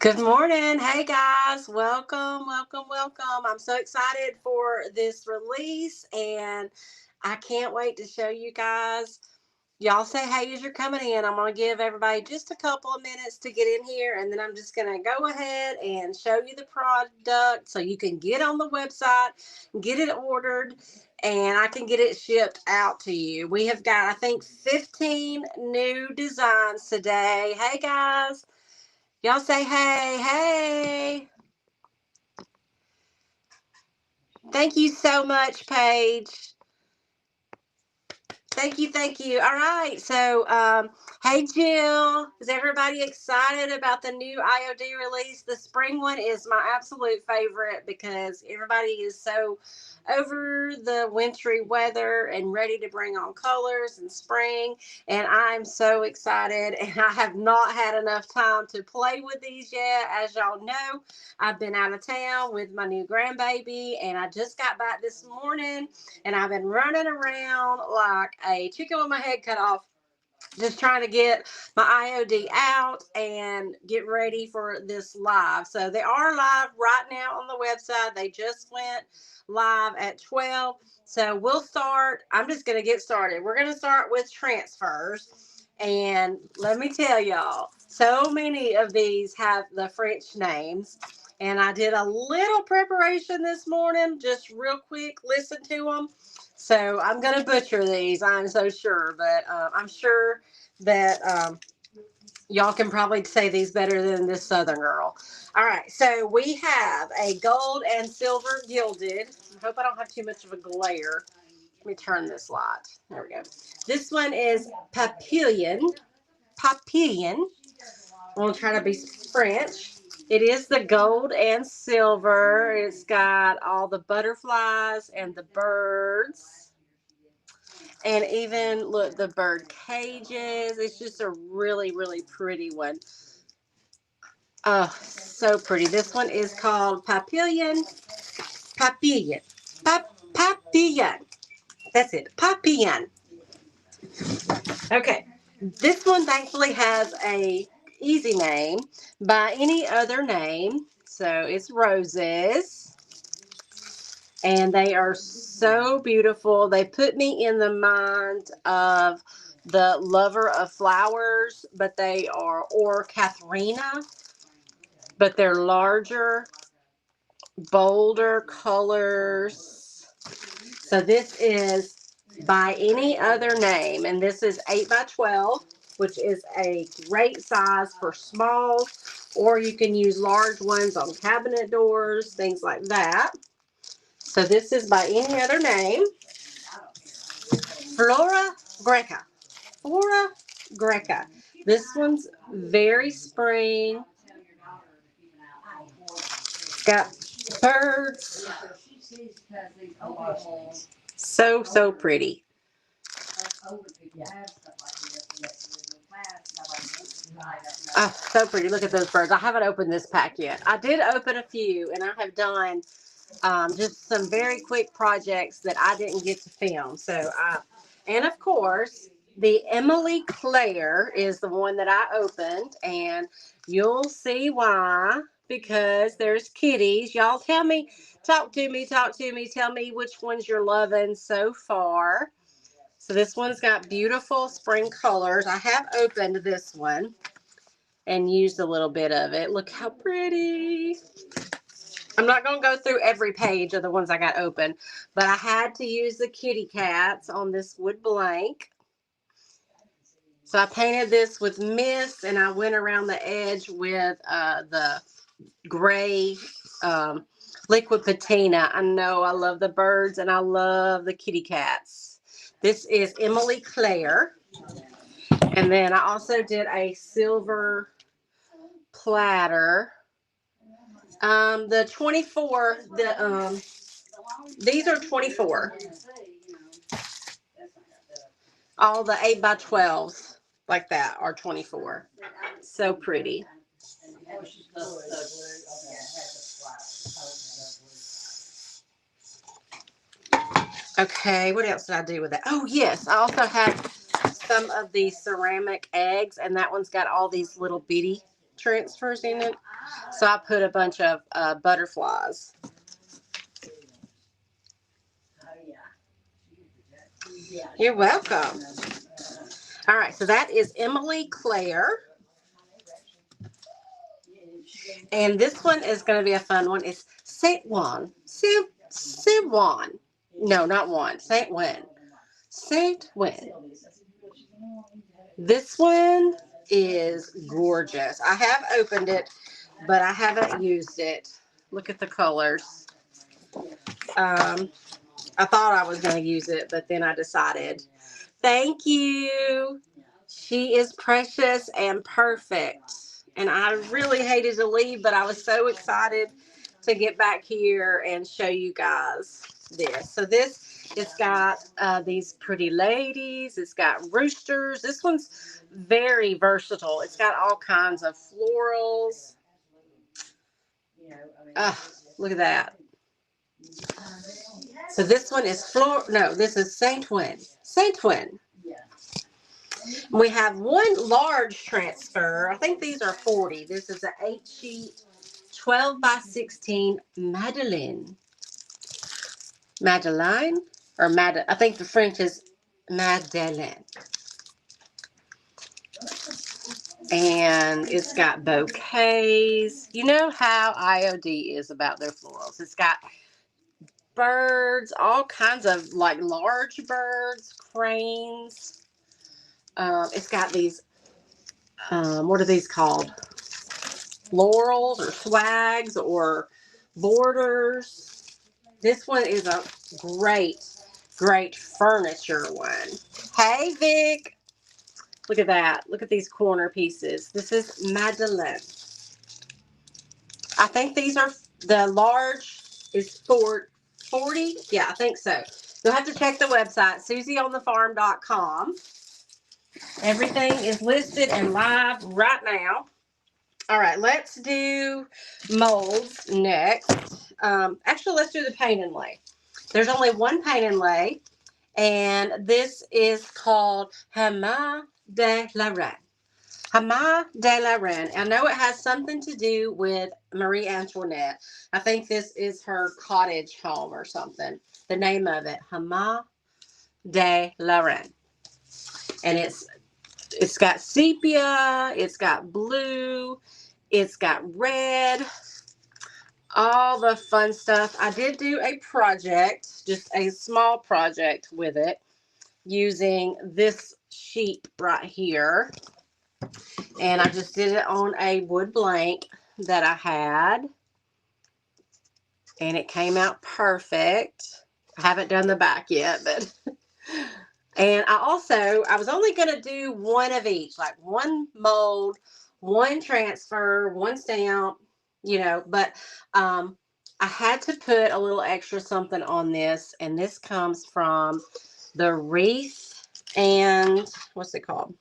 Good morning. Hey guys, welcome, welcome, welcome. I'm so excited for this release and I can't wait to show you guys. Y'all say hey as you're coming in. I'm going to give everybody just a couple of minutes to get in here and then I'm just going to go ahead and show you the product so you can get on the website, get it ordered, and I can get it shipped out to you. We have got, I think, 15 new designs today. Hey guys. Y'all say hey, hey. Thank you so much, Paige. Thank you, thank you. All right, so hey Jill, is everybody excited about the new IOD release? The spring one is my absolute favorite because everybody is so over the wintry weather and ready to bring on colors and spring, and I'm so excited, and I have not had enough time to play with these yet. As y'all know, I've been out of town with my new grandbaby, and I just got back this morning, and I've been running around like a chicken with my head cut off, just trying to get my IOD out and get ready for this live. So they are live right now on the website. They just went live at 12. So we'll start. I'm just going to get started. We're going to start with transfers. And let me tell y'all, so many of these have the French names. And I did a little preparation this morning, just real quick, listen to them. So I'm going to butcher these, I'm so sure, but I'm sure that y'all can probably say these better than this Southern girl. All right, so we have a gold and silver gilded. I hope I don't have too much of a glare. Let me turn this light. There we go. This one is Papillon. Papillon. We'll try to be French. It is the gold and silver. It's got all the butterflies and the birds. And even, look, the bird cages. It's just a really, really pretty one. Oh, so pretty. This one is called Papillon. Papillon. Papillon. That's it. Papillon. Okay. This one thankfully has a easy name by any other name. So it's roses. And they are so beautiful. They put me in the mind of the lover of flowers, but they are, or Katharina, but they're larger, bolder colors. So this is by any other name, and this is 8 by 12, which is a great size for small, or you can use large ones on cabinet doors, things like that. So this is by any other name. Flora Greca. Flora Greca. This one's very spring. Got birds. So, so pretty. Oh, so pretty. Look at those birds. I haven't opened this pack yet. I did open a few, and I have done just some very quick projects that I didn't get to film. So, and of course, the Emily Claire is the one that I opened, and you'll see why, because there's kitties. Y'all tell me, talk to me, tell me which ones you're loving so far. So this one's got beautiful spring colors. I have opened this one and used a little bit of it. Look how pretty. I'm not going to go through every page of the ones I got open, but I had to use the kitty cats on this wood blank. So I painted this with mist, and I went around the edge with the gray liquid patina. I know I love the birds, and I love the kitty cats. This is Emily Claire. And then I also did a silver platter. The 24, these are 24. All the 8 by 12s like that are 24. So pretty. Okay, what else did I do with that? Oh, yes, I also have some of these ceramic eggs, and that one's got all these little bitty transfers in it. So I put a bunch of butterflies. You're welcome. All right, so that is Emily Claire. And this one is going to be a fun one. It's Saint Juan. Saint Juan. No, not Juan. Saint Juan. Saint Juan. This one is gorgeous. I have opened it, but I haven't used it. Look at the colors. I thought I was going to use it, but then I decided. Thank you. She is precious and perfect. And I really hated to leave, but I was so excited to get back here and show you guys this. So this, it's got these pretty ladies. It's got roosters. This one's very versatile. It's got all kinds of florals. Look at that. So this one is this is Saint Juan. Saint Juan. We have one large transfer. I think these are 40. This is an 8-sheet, 12 by 16 Madeleine. Madeleine? Or I think the French is Madeleine. And it's got bouquets. You know how IOD is about their florals. It's got birds, all kinds of like large birds, cranes. It's got these, what are these called? Florals or swags or borders. This one is a great furniture one. Hey, Vic. Look at that. Look at these corner pieces. This is Madeleine. I think these are, the large is 40. Yeah, I think so. You'll have to check the website, susieonthefarm.com. Everything is listed and live right now. All right, let's do molds next. Actually, let's do the paint and lay. There's only one paint and lay, and this is called Hammer de la Reine. Hammer de la Reine. I know it has something to do with Marie Antoinette. I think this is her cottage home or something. The name of it, Hammer de la Reine. And it's got sepia, it's got blue, it's got red, all the fun stuff. I did do a project, just a small project with it, using this sheet right here. And I just did it on a wood blank that I had. And it came out perfect. I haven't done the back yet, but... And I was only going to do one of each, like one mold, one transfer, one stamp, but I had to put a little extra something on this, and this comes from the Wreath and, what's it called?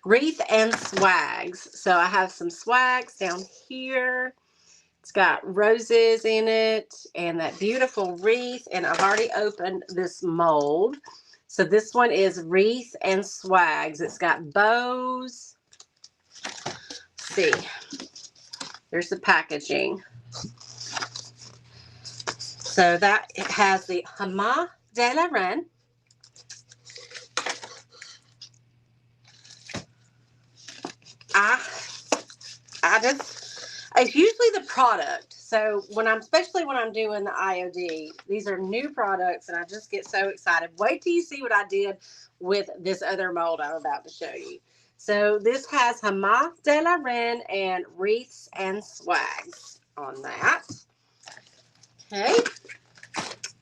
Wreath and Swags. So I have some swags down here. It's got roses in it and that beautiful wreath, and I've already opened this mold. So this one is Wreath and Swags. It's got bows. Let's see. There's the packaging. So that it has the Hammer de la Reine. It's usually the product. So especially when I'm doing the IOD, these are new products and I just get so excited. Wait till you see what I did with this other mold I'm about to show you. So this has Hammer de la Reine and Wreaths and Swags on that.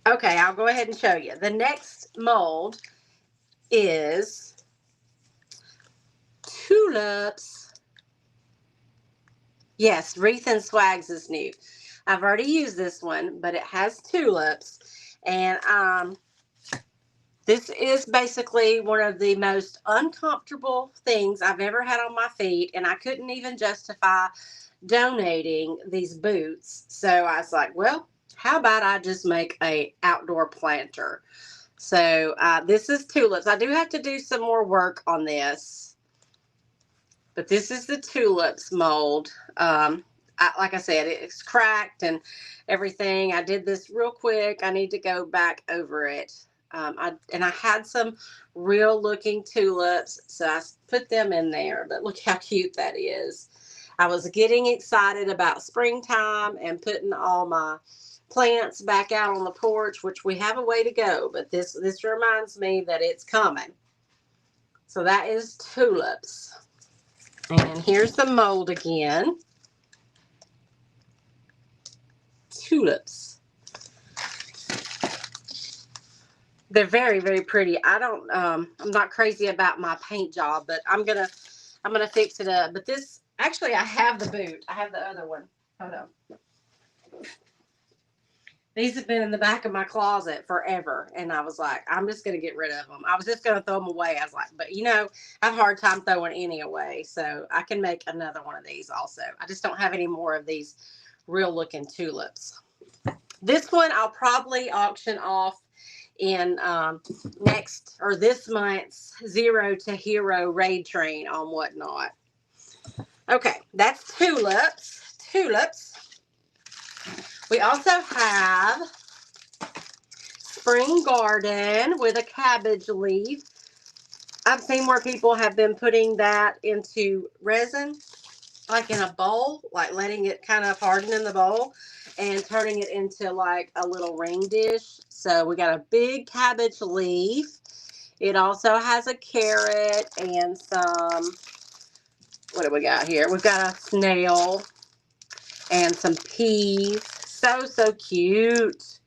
Okay, I'll go ahead and show you. The next mold is Tulips. Yes, Wreath and Swags is new. I've already used this one, but it has tulips. And this is basically one of the most uncomfortable things I've ever had on my feet. And I couldn't even justify donating these boots. So I was like, well, how about I just make an outdoor planter? So this is tulips. I do have to do some more work on this. But this is the tulips mold. Like I said, it's cracked and everything. I did this real quick. I need to go back over it. I had some real looking tulips, so I put them in there. But look how cute that is. I was getting excited about springtime and putting all my plants back out on the porch, which we have a way to go, but this reminds me that it's coming. So that is tulips. And here's the mold again. Tulips. They're very, very pretty. I'm not crazy about my paint job, but I'm gonna fix it up. But this, actually, I have the boot. I have the other one. Hold on. These have been in the back of my closet forever, and I was like, I'm just gonna get rid of them. I was just gonna throw them away. I was like, but I have a hard time throwing any away, so I can make another one of these also. I just don't have any more of these real looking tulips. This one I'll probably auction off in this month's Zero to Hero raid train on Whatnot. Okay, that's tulips. We also have spring garden with a cabbage leaf. I've seen where people have been putting that into resin, like in a bowl, like letting it kind of harden in the bowl and turning it into like a little ring dish. So we got a big cabbage leaf. It also has a carrot and some, what do we got here? We've got a snail and some peas. So cute.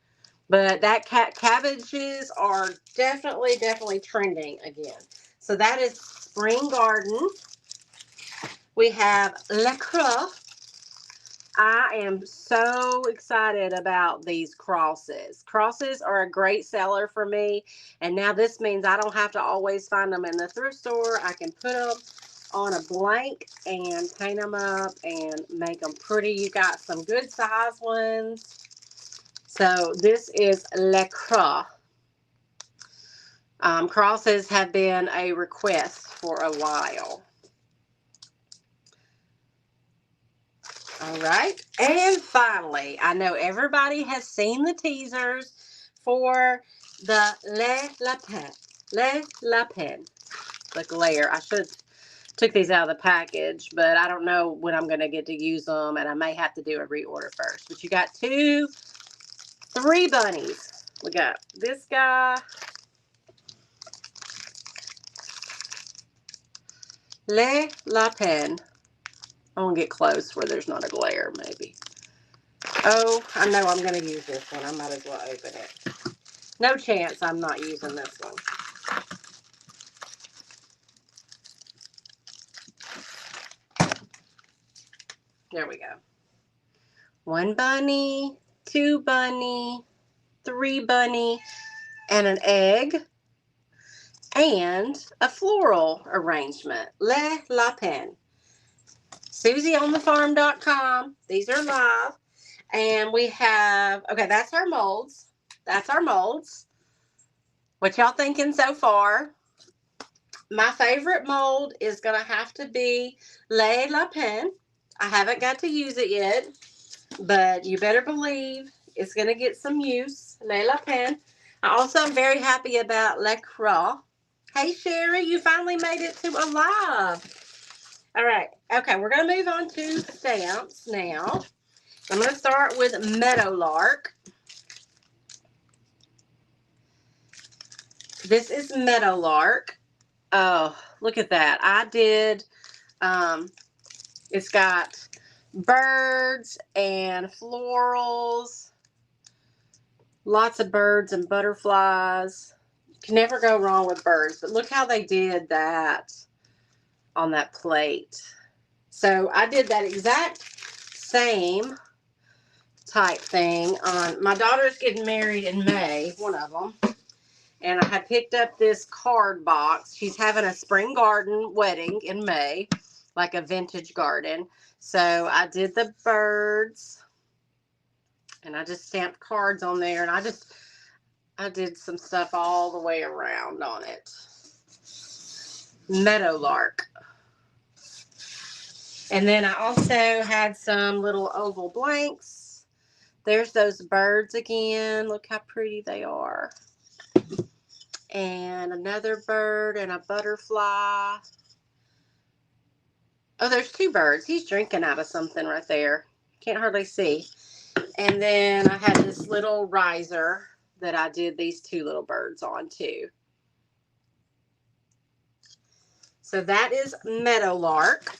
But that cabbages are definitely trending again. So that is spring garden. We have Le Croix. I am so excited about these crosses. Crosses are a great seller for me. And now this means I don't have to always find them in the thrift store. I can put them on a blank and paint them up and make them pretty. You got some good size ones. So this is Le Croix. Crosses have been a request for a while. All right. And finally, I know everybody has seen the teasers for the Le Lapin. Le Lapin. The glare. I should took these out of the package, but I don't know when I'm going to get to use them, and I may have to do a reorder first. But you got 3 bunnies. We got this guy, Le Lapin. I'm going to get close where there's not a glare, maybe. Oh, I know I'm going to use this one. I might as well open it. No chance I'm not using this one. There we go. 1 bunny, 2 bunny, 3 bunny, and an egg, and a floral arrangement. Le Lapin. SusieOnTheFarm.com. These are live. And we have, okay, that's our molds. What y'all thinking so far? My favorite mold is going to have to be Le Lapin. I haven't got to use it yet, but you better believe it's going to get some use. Le Lapin. I also am very happy about Le Croix. Hey, Sherry, you finally made it to a live. All right. Okay, we're going to move on to stamps now. I'm going to start with Meadowlark. This is Meadowlark. Oh, look at that. I did, it's got birds and florals. Lots of birds and butterflies. You can never go wrong with birds, but look how they did that on that plate. So I did that exact same type thing on, my daughter's getting married in May, one of them. And I had picked up this card box. She's having a spring garden wedding in May, like a vintage garden. So I did the birds, and I just stamped cards on there, and I did some stuff all the way around on it. Meadowlark. And then I also had some little oval blanks. There's those birds again. Look how pretty they are. And another bird and a butterfly. Oh, there's two birds. He's drinking out of something right there. Can't hardly see. And then I had this little riser that I did these two little birds on too. So that is Meadowlark.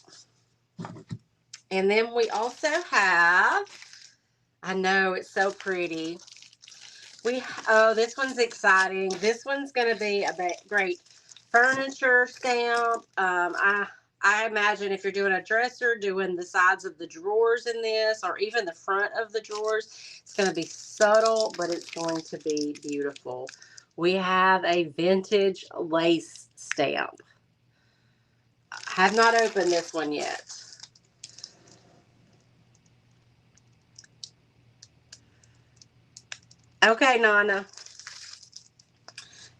And then we also have, I know it's so pretty. Oh, this one's exciting. This one's going to be a great furniture stamp. I imagine if you're doing a dresser, doing the sides of the drawers in this, or even the front of the drawers, it's going to be subtle, but it's going to be beautiful. We have a vintage lace stamp. I have not opened this one yet. Okay, Nana.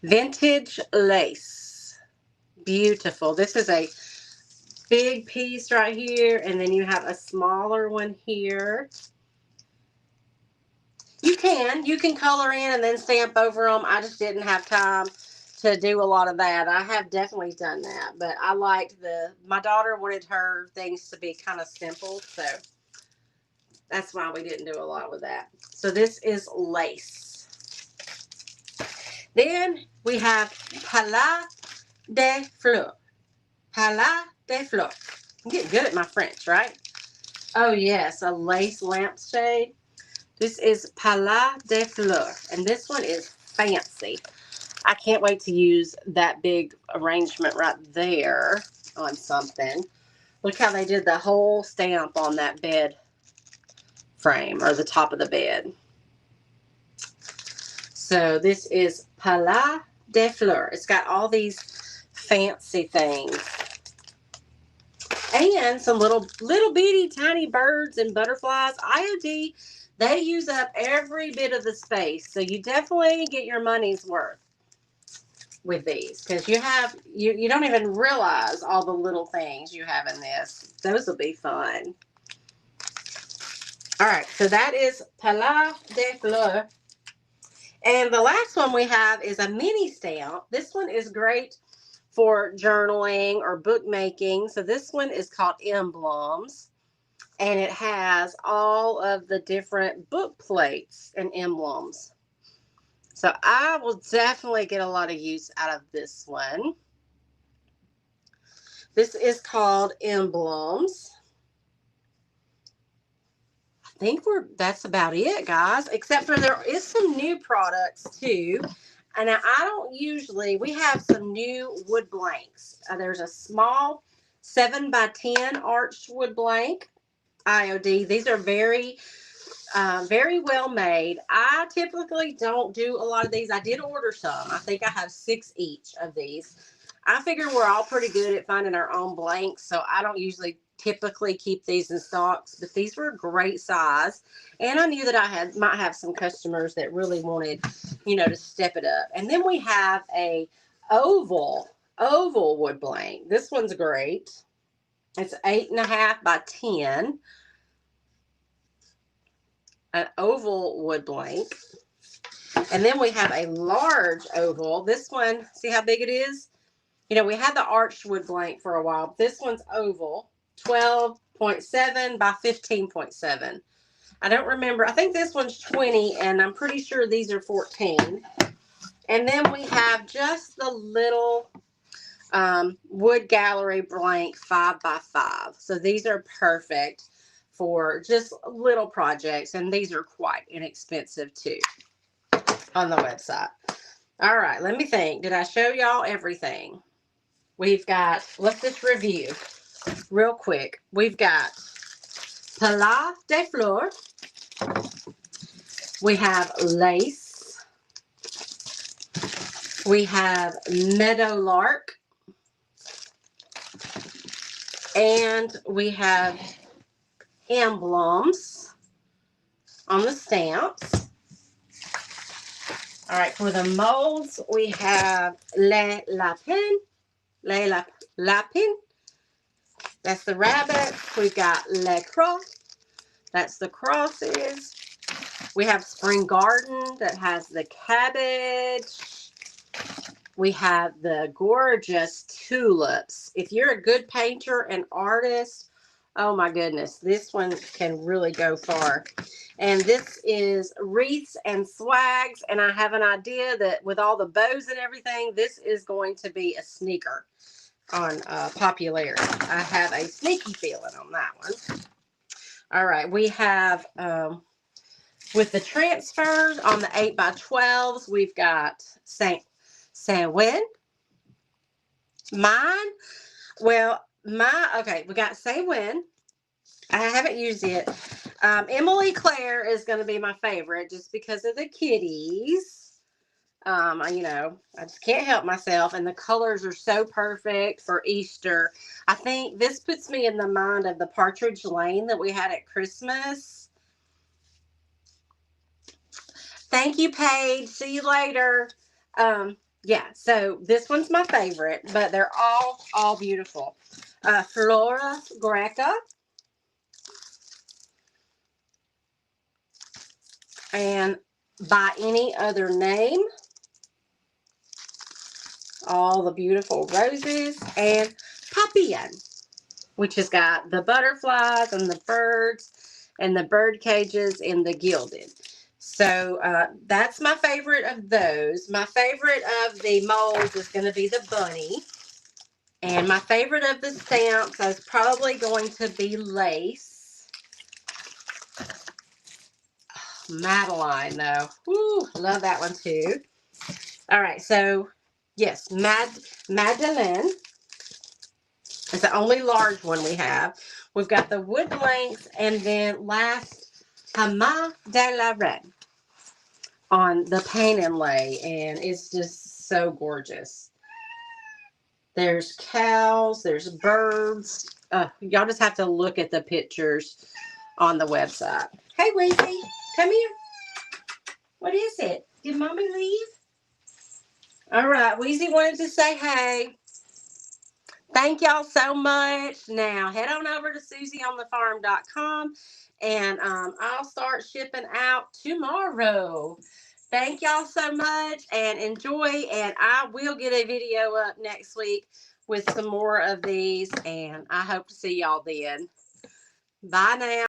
Vintage lace. Beautiful. This is a big piece right here, and then you have a smaller one here. You can color in and then stamp over them. I just didn't have time to do a lot of that. I have definitely done that, but I liked my daughter wanted her things to be kind of simple, so that's why we didn't do a lot with that. So this is lace. Then we have Palais des Fleurs. Palais des Fleurs. I'm getting good at my French, right? Oh, yes, a lace lampshade. This is Palais des Fleurs, and this one is fancy. I can't wait to use that big arrangement right there on something. Look how they did the whole stamp on that bed frame, or the top of the bed. So this is Palais des Fleurs. It's got all these fancy things. And some little bitty tiny birds and butterflies. IOD, they use up every bit of the space. So you definitely get your money's worth with these, because you don't even realize all the little things you have in this. Those will be fun. All right, so that is Palais des Fleurs. And the last one we have is a mini stamp. This one is great for journaling or bookmaking. So this one is called Emblems, and it has all of the different book plates and emblems. So I will definitely get a lot of use out of this one. This is called Emblems. I think that's about it, guys, except for there is some new products too. And I don't usually, we have some new wood blanks. There's a small 7x10 arched wood blank, IOD. These are very well made. I typically don't do a lot of these. I did order some. I think I have 6 each of these. I figure we're all pretty good at finding our own blanks, so I don't usually typically keep these in stocks, but these were a great size. And I knew that I might have some customers that really wanted, to step it up. And then we have a oval wood blank. This one's great. It's 8.5x10. An oval wood blank. And then we have a large oval. This one, see how big it is? We had the arched wood blank for a while. This one's oval, 12.7 by 15.7. I don't remember. I think this one's 20, and I'm pretty sure these are 14. And then we have just the little wood gallery blank 5x5. So these are perfect for just little projects, and these are quite inexpensive too on the website. All right, let me think. Did I show y'all everything? We've got, let's just review real quick. We've got Palais des Fleurs. We have lace. We have Meadowlark. And we have emblems on the stamps. All right, for the molds, we have Les Lapins. That's the rabbit. We've got Le Croix. That's the crosses. We have Spring Garden that has the cabbage. We have the gorgeous tulips. If you're a good painter and artist, oh my goodness, this one can really go far. And this is wreaths and swags. And I have an idea that with all the bows and everything, this is going to be a sneaker on popularity. I have a sneaky feeling on that one. All right, we have, with the transfers on the 8x12s, we've got Saint Wen. Mine, well, okay, we got Saint Wen. I haven't used it. Emily Claire is going to be my favorite just because of the kitties. You know, I just can't help myself, and the colors are so perfect for Easter. I think this puts me in the mind of the Partridge Lane that we had at Christmas. Thank you, Paige. See you later. Yeah, so this one's my favorite, but they're all beautiful. Flora Greca. And by any other name, all the beautiful roses, and Papillon, which has got the butterflies and the birds and the bird cages and the gilded. So that's my favorite of those. My favorite of the molds is going to be the bunny. And my favorite of the stamps is probably going to be lace. Madeline, though. Woo, love that one too. All right, so yes, Madeleine is the only large one we have. We've got the wood length, and then last, Hama de la Reine on the paint inlay, and it's just so gorgeous. There's cows, there's birds. Y'all just have to look at the pictures on the website. Hey, Weezy, come here. What is it? Did Mommy leave? All right, Weezy wanted to say hey. Thank y'all so much. Now, head on over to SusieOnTheFarm.com, and I'll start shipping out tomorrow. Thank y'all so much, and enjoy, and I will get a video up next week with some more of these, and I hope to see y'all then. Bye now.